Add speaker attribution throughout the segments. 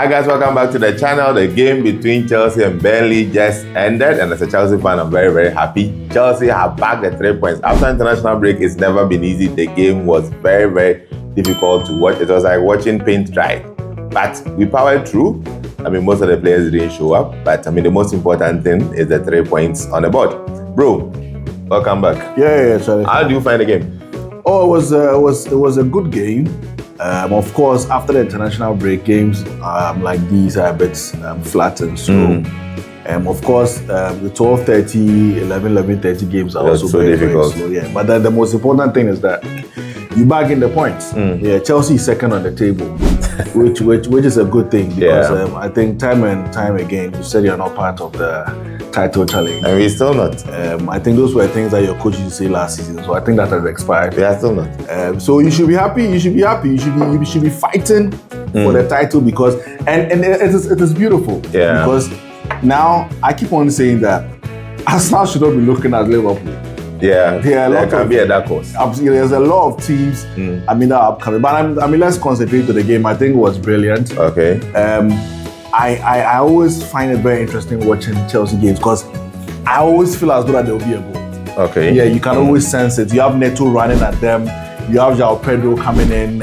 Speaker 1: Hi guys, welcome back to the channel. The game between Chelsea and Burnley just ended, and as a Chelsea fan, I'm very, very happy. Chelsea have bagged the 3 points. After international break, it's never been easy. The game was very, very difficult to watch. It was like watching paint dry, but we powered through. I mean, most of the players didn't show up, but I mean, the most important thing is the 3 points on the board. Bro, welcome back.
Speaker 2: Yeah, Charlie.
Speaker 1: How do you find the game?
Speaker 2: Oh, it was a good game. Of course, after the international break, games like these are a bit flat and slow. Of course, the 12:30, 11:30 games are also
Speaker 1: so
Speaker 2: very
Speaker 1: difficult.
Speaker 2: Very slow. Yeah, but the most important thing is that you bag in the points. Yeah, Chelsea is second on the table, which is a good thing because I think time and time again you said you're not part of the title challenge.
Speaker 1: And we're still not.
Speaker 2: I think those were things that your coach used to say last season, so I think that has expired.
Speaker 1: We are still not.
Speaker 2: So you should be happy. You should be happy. You should be fighting for the title because and it is beautiful.
Speaker 1: Yeah.
Speaker 2: Because now I keep on saying that Arsenal should not be looking at Liverpool.
Speaker 1: Yeah, there can be a dark horse.
Speaker 2: There's a lot of teams. I mean, that are upcoming. But I mean, let's concentrate to the game. I think it was brilliant.
Speaker 1: Okay.
Speaker 2: I always find it very interesting watching Chelsea games because I always feel as though that there will be a goal.
Speaker 1: Okay.
Speaker 2: Yeah, you can always sense it. You have Neto running at them. You have Pedro coming in.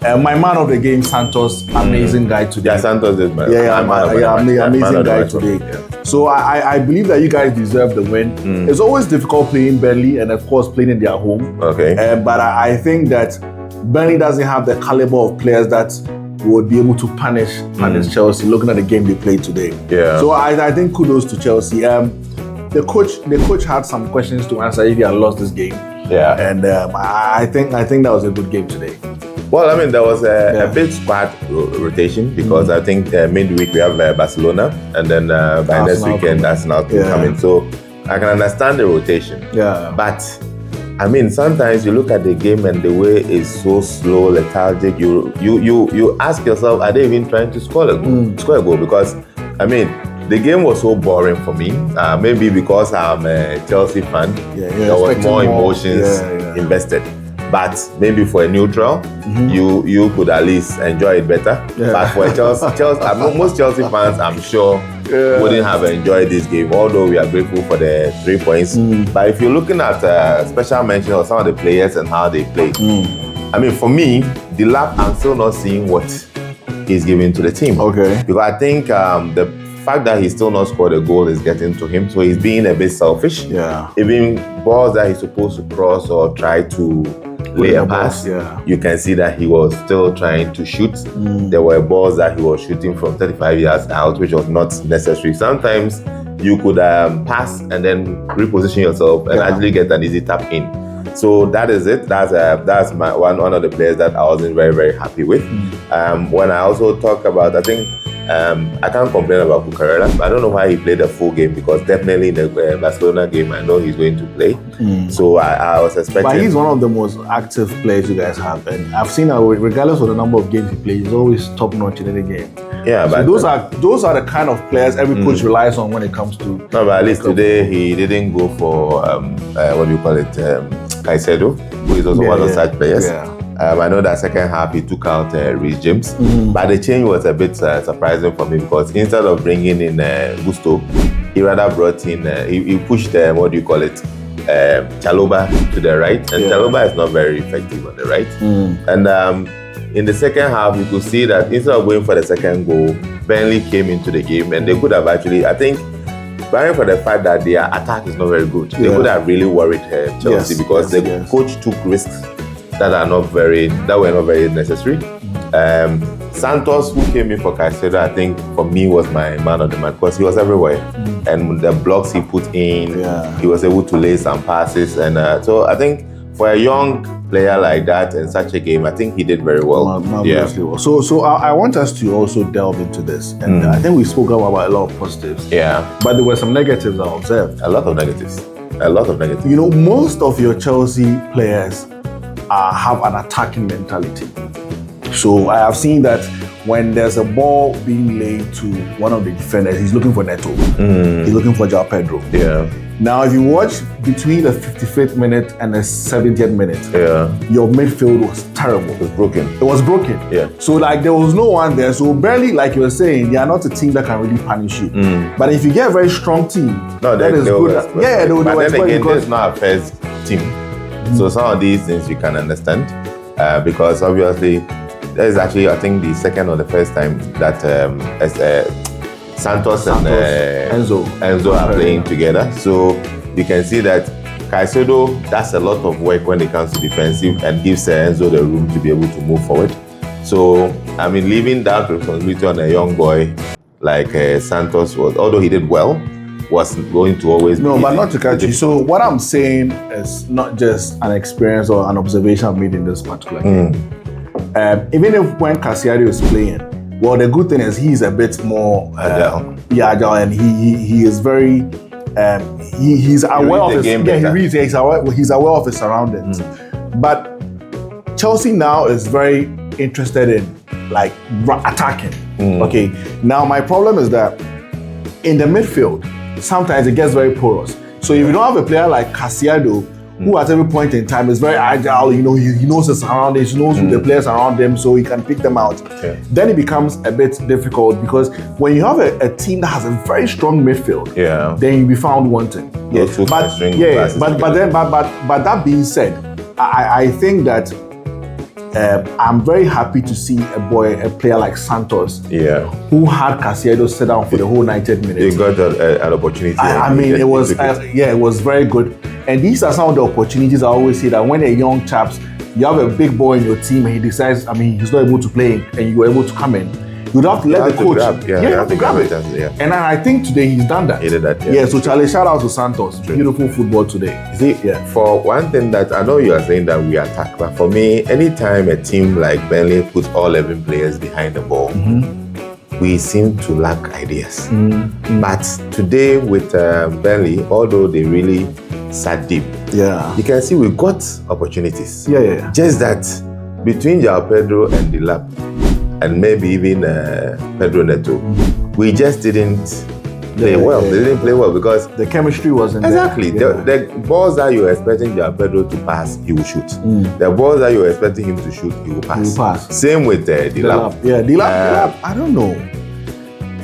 Speaker 2: My man of the game, Santos, amazing guy today.
Speaker 1: Yeah, Santos is my
Speaker 2: amazing guy today.
Speaker 1: Yeah.
Speaker 2: So I believe that you guys deserve the win. It's always difficult playing Burnley and of course playing in their home.
Speaker 1: Okay.
Speaker 2: But I think that Burnley doesn't have the caliber of players that would be able to punish Chelsea. Looking at the game they played today.
Speaker 1: Yeah.
Speaker 2: So I think kudos to Chelsea. The coach had some questions to answer if he had lost this game.
Speaker 1: Yeah.
Speaker 2: And I think that was a good game today.
Speaker 1: Well, I mean, there was a big squad rotation because I think midweek we have Barcelona, and then by next weekend Arsenal coming. So I can understand the rotation.
Speaker 2: Yeah.
Speaker 1: But I mean, sometimes you look at the game and the way it's so slow, lethargic. You ask yourself, are they even trying to score a goal? Because I mean, the game was so boring for me. Maybe because I'm a Chelsea fan, there was more emotions invested. But maybe for a neutral, you could at least enjoy it better. Yeah. But for Chelsea, most Chelsea fans, I'm sure, wouldn't have enjoyed this game, although we are grateful for the 3 points. But if you're looking at special mention of some of the players and how they play, I mean, for me, the lap, I'm still not seeing what he's giving to the team. Okay. Because I think the fact that he's still not scored a goal is getting to him, so he's being a bit selfish. Yeah. Even balls that he's supposed to cross or try to lay a pass, you can see that he was still trying to shoot. There were balls that he was shooting from 35 yards out, which was not necessary. Sometimes you could pass and then reposition yourself and actually get an easy tap in. So that is it. That's one of the players that I wasn't very, very happy with. When I also talk about, I think I can't complain about Cucurella. I don't know why he played the full game because definitely in the Barcelona game, I know he's going to play. So I was expecting.
Speaker 2: But he's one of the most active players you guys have, and I've seen that regardless of the number of games he plays, he's always top notch in any game. Yeah, so but those are the kind of players every coach relies on when it comes to.
Speaker 1: No, but at least today he didn't go for what do you call it, Caicedo, who is also one of such players. Yeah. I know that second half he took out Reece James, but the change was a bit surprising for me because instead of bringing in Gusto, he rather brought in, he pushed, what do you call it, Chalobah to the right, and Chalobah is not very effective on the right. And in the second half, you could see that instead of going for the second goal, Burnley came into the game and they could have actually, I think, barring for the fact that their attack is not very good, they could have really worried Chelsea because the coach took risks that were not very necessary. Santos, who came in for Caicedo, I think for me was my man of the match because he was everywhere. And the blocks he put in, he was able to lay some passes. And so I think for a young player like that in such a game, I think he did very well.
Speaker 2: Well. So I want us to also delve into this. And I think we spoke about a lot of positives. Yeah. But there were some negatives I observed.
Speaker 1: A lot of negatives.
Speaker 2: You know, most of your Chelsea players have an attacking mentality. So I have seen that when there's a ball being laid to one of the defenders, he's looking for Neto. He's looking for João Pedro.
Speaker 1: Yeah.
Speaker 2: Now, if you watch between the 55th minute and the 70th minute, your midfield was terrible.
Speaker 1: It was broken.
Speaker 2: It was broken.
Speaker 1: Yeah.
Speaker 2: So, like, there was no one there. So, Burnley, like you were saying, they are not a team that can really punish you. But if you get a very strong team, that is good. Yeah,
Speaker 1: but then again, there's not a first team. So, some of these things you can understand because obviously, that is actually, I think, the second or the first time that Santos and Enzo are playing together. So you can see that Caicedo does a lot of work when it comes to defensive and gives Enzo the room to be able to move forward. So, I mean, leaving that responsibility on a young boy like Santos was, although he did well, was going to always be...
Speaker 2: No, but not to catch you. So what I'm saying is not just an experience or an observation I've made in this particular game. Even if when Caicedo is playing, well, the good thing is he's a bit more agile, and he is very he's aware of his game. Yeah, he's aware of his surroundings. But Chelsea now is very interested in like attacking. Okay, now my problem is that in the midfield sometimes it gets very porous. So if you don't have a player like Caicedo, who at every point in time is very agile, you know, he knows his surroundings, he knows who the players around him, so he can pick them out. Then it becomes a bit difficult because when you have a team that has a very strong midfield, then you'll be found wanting. But that being said, I think that I'm very happy to see a player like Santos, who had Caicedo sit down for the whole 90 minutes.
Speaker 1: He got an opportunity.
Speaker 2: I mean, it was it was very good. And these are some of the opportunities I always say that when they're young chaps, you have a big boy in your team and he decides, I mean, he's not able to play and you're able to come in. You'd have to let the coach grab it. And I think today he's done that.
Speaker 1: He did that.
Speaker 2: So Charlie, shout out to Santos. Beautiful football today.
Speaker 1: See, for one thing that I know you are saying that we attack, but for me, anytime a team like Burnley puts all 11 players behind the ball, we seem to lack ideas. But today with Burnley, although they really sat deep, you can see we got opportunities. Just that between João Pedro and Delap, and maybe even Pedro Neto, we just didn't play well. They didn't play well because
Speaker 2: the chemistry wasn't
Speaker 1: there. The balls that you were expecting João Pedro to pass, he will shoot. The balls that you were expecting him to shoot, he will pass. Same with Delap.
Speaker 2: Delap. I don't know.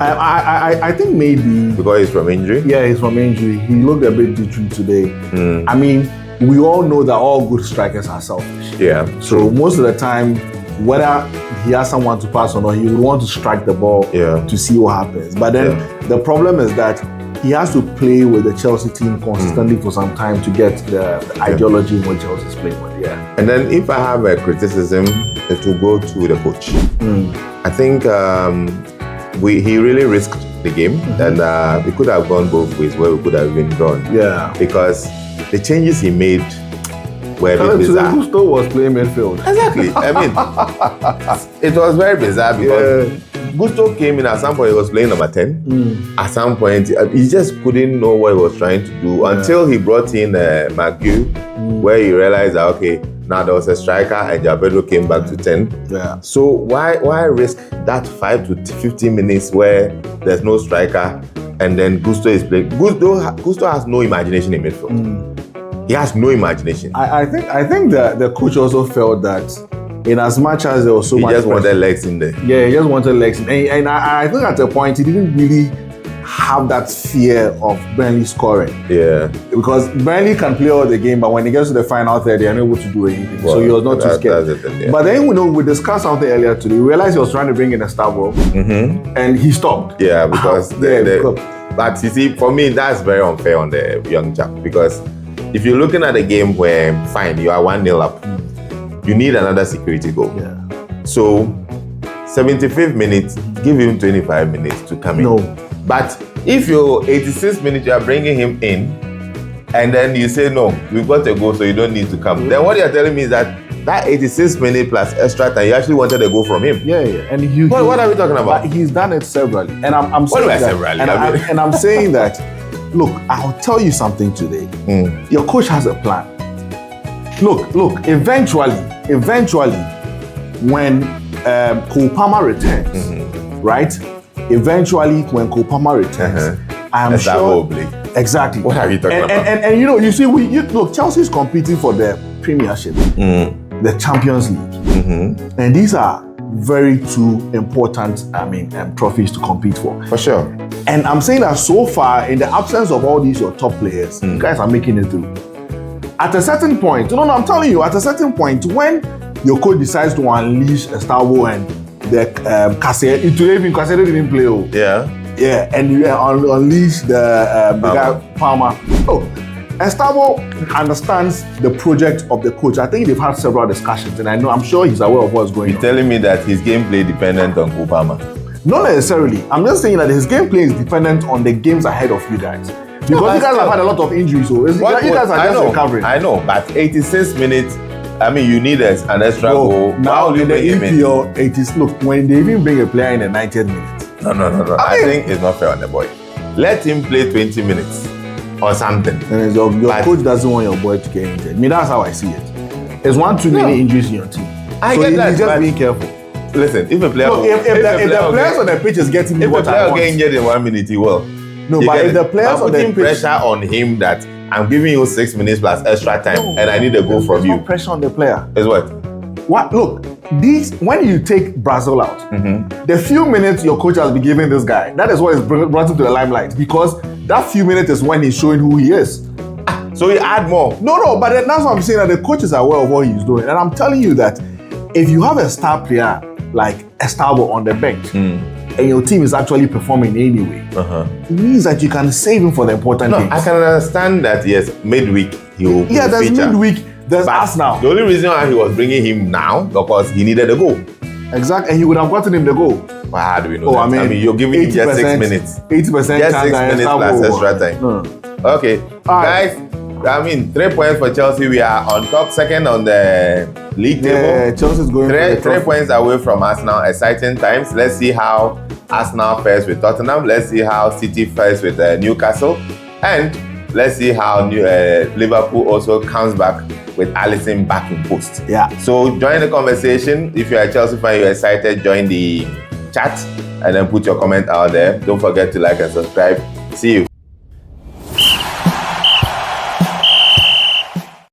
Speaker 2: I think maybe
Speaker 1: because he's from injury.
Speaker 2: Yeah, he's from injury. He looked a bit jittery today. I mean, we all know that all good strikers are selfish. So most of the time, whether he has someone to pass or not, he would want to strike the ball to see what happens. But then the problem is that he has to play with the Chelsea team consistently for some time to get the ideology in what Chelsea is playing with.
Speaker 1: And then if I have a criticism, it will go to the coach. I think he really risked the game, and we could have gone both ways where we could have even drawn. Because the changes he made were a bit bizarre.
Speaker 2: Gusto was playing midfield.
Speaker 1: Exactly. I mean, it was very bizarre because Gusto came in at some point, he was playing number 10. At some point, he just couldn't know what he was trying to do until he brought in Marc Guiu, where he realized that, okay, now there was a striker and João Pedro came back to 10. So why risk that 5 to 15 minutes where there's no striker and then Gusto is playing? Gusto has no imagination in midfield. He has no imagination.
Speaker 2: I think the coach also felt that in as much as there was so much...
Speaker 1: He just wanted legs in there.
Speaker 2: Yeah, he just wanted legs in. And I think at a point he didn't really have that fear of Burnley scoring. Because Burnley can play all the game, but when it gets to the final third, they're unable to do anything. So he was not too scared. But then, we discussed something earlier today. We realized he was trying to bring in a Stavro, and he stopped.
Speaker 1: Because... But you see, for me, that's very unfair on the young chap, because if you're looking at a game where, fine, you are 1-0 up, you need another security goal. So, 75th minute, give him 25 minutes to come in. But if you're 86th minute, you are bringing him in, and then you say, no, we've got a goal, so you don't need to come. Then what you're telling me is that 86th minute plus extra time, you actually wanted a goal from him.
Speaker 2: And
Speaker 1: what are we talking about?
Speaker 2: He's done it severally. And I'm saying that. And I'm saying that, look, I'll tell you something today. Your coach has a plan. Look, eventually, when Cole Palmer returns, right? Eventually, when Cole Palmer returns, I'm sure. Exactly.
Speaker 1: What are you talking about?
Speaker 2: And you see, look, Chelsea's competing for the Premiership, the Champions League, and these are very two important, trophies to compete for.
Speaker 1: For sure. And
Speaker 2: I'm saying that so far, in the absence of all these your top players, you guys are making it through. At a certain point, I'm telling you, at a certain point, when your coach decides to unleash Estavo and the Casero, today even Casero didn't play. Yeah, and you unleash the guy Palmer. Estavo understands the project of the coach. I think they've had several discussions, and I'm sure he's aware of what's going on.
Speaker 1: You're telling me that his gameplay dependent on Cole Palmer?
Speaker 2: Not necessarily. I'm just saying that his gameplay is dependent on the games ahead of you guys. Because you guys have had a lot of injuries, so you guys are just recovering.
Speaker 1: I know, but 86 minutes, you need an extra goal.
Speaker 2: Now in the EPL, 80s, look, when they even bring a player in the 90th minute.
Speaker 1: No. I think it's not fair on the boy. Let him play 20 minutes or something.
Speaker 2: And your coach doesn't want your boy to get injured. That's how I see it. There's one too many injuries in your team.
Speaker 1: I get that.
Speaker 2: He's just being careful.
Speaker 1: Listen, if a player...
Speaker 2: Look, if the players on the pitch is getting me what I want...
Speaker 1: If the player get injured in 1 minute, he will.
Speaker 2: No, but if the players on the pitch...
Speaker 1: pressure on him that I'm giving you 6 minutes plus extra time and I need a goal from you.
Speaker 2: No pressure on the player.
Speaker 1: Is what?
Speaker 2: What? Look, when you take Brazil out, the few minutes your coach has been giving this guy, that is what has brought him to the limelight, because that few minutes is when he's showing who he is.
Speaker 1: So he add more.
Speaker 2: No, but that's what I'm saying, that the coach is aware of what he's doing. And I'm telling you that if you have a star player like Estavo on the bench, and your team is actually performing anyway, it means that you can save him for the important games.
Speaker 1: I can understand that, yes, midweek he will
Speaker 2: there's
Speaker 1: feature.
Speaker 2: Midweek, there's us now.
Speaker 1: The only reason why he was bringing him now, because he needed a goal.
Speaker 2: Exactly, and he would have gotten him the goal.
Speaker 1: Well, how do we know that? You're giving him just 6 minutes.
Speaker 2: 80%
Speaker 1: just 6 minutes plus extra time. Okay, guys, 3 points for Chelsea. We are on top, second on the league table.
Speaker 2: Yeah, Chelsea's going
Speaker 1: three points away from Arsenal. Exciting times. Let's see how Arsenal fares with Tottenham. Let's see how City fares with Newcastle. And let's see how Liverpool also comes back with Alisson back in post.
Speaker 2: Yeah.
Speaker 1: So join the conversation. If you're a Chelsea fan, you're excited, join the chat and then put your comment out there. Don't forget to like and subscribe. See you.